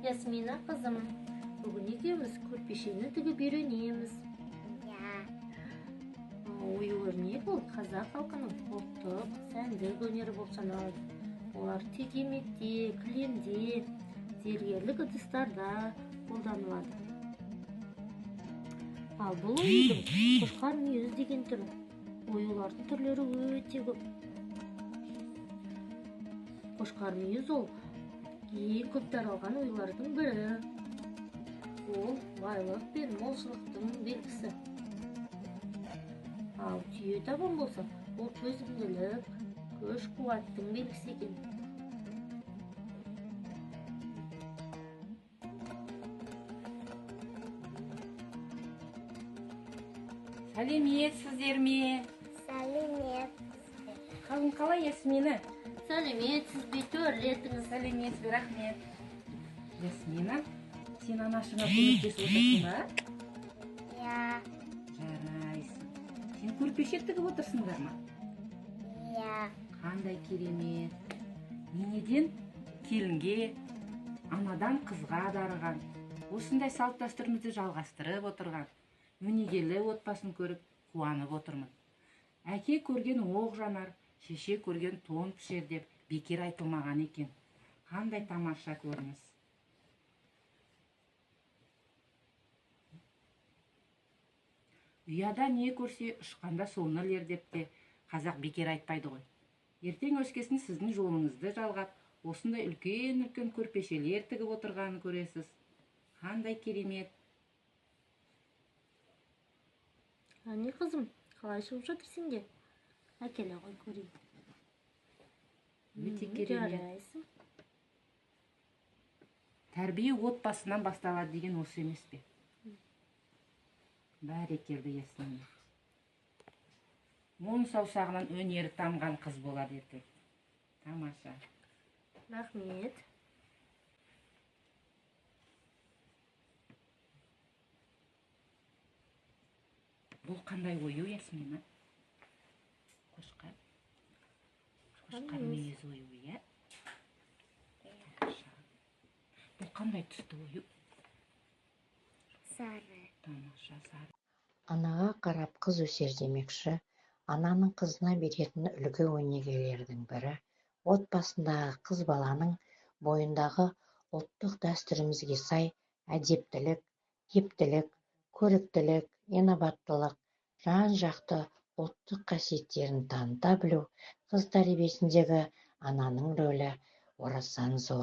Ясмина кызым, бүгін екеуміз көрпешені тігіп үйренеміз. Ою өрнек ол қазақ халқының ұлттық сәндік өнері болып саналады. Олар текеметте, кілемде, зергерлік ыдыстарда қолданылады. Ал бұл оюдың қошқар мүйіз деген түрі. Оюлардың түрлері өте көп. Қошқар мүйіз ол ең көп таралған оюлардың бірі. Ол байлық пен молшылықтың белгісі. Ал түйе табан болса, ол төзімділік, күш-қуаттың белгісі екен. Сәлеметсіздер ме? Сәлемет. Қалың қалай Ясмина? Сәлеметсіз бе, төрлетіңіз. Сәлеметсіз, рахмет. Ясмина, сен анашыңа көмектесіп отырсың ба? Я. Жарайсың. Сен көрпеше тігіп отырсыңдар ма? Я. Қандай керемет. Енеден келінге, анадан қызға дарыған. Осындай салт дәстүрімізді жалғастырып отырған. Өнегелі отбасын көріп қуанып отырмын. Әке көрген оқ жанар, шеше көрген тон пішер деп бекер айтылмаған екен. Қандай тамаша көрініс. Ұяда не көрсе ұшқанда соны ілер деп те қазақ бекер айтпайды ғой. Ертең өскесін сіздің жолыңызды жалғап, осындай үлкен-үлкен көрпешелер тігіп отырғанын көресіз. Қандай керемет. Әне қызым, қалай шығып жатыр сенде? Әкеле ғой көрейін. Өте керемет. Жарайсың. Тәрбие отбасынан басталады деген осы емес пе? Бәрекелді Ясмина. Он саусағынан өнері тамған қыз болады ертең. Тамаша. Рахмет. Бұл қандай ою Ясмина? Қошқар мүйіз ою, иә? Бұл қандай түсті ою? Сары. Тамаша, сары. Анаға қарап қыз өсер демекші, ананың қызына беретін үлгі өнегелердің бірі, отбасындағы қыз баланың бойындағы ұлттық дәстүрімізге сай әдептілік, ептілік, көріктілік, инабаттылық, жан-жақты ұлттық қасиеттерін таныта білу қыз тәрбиесіндегі ананың рөлі орасан зор.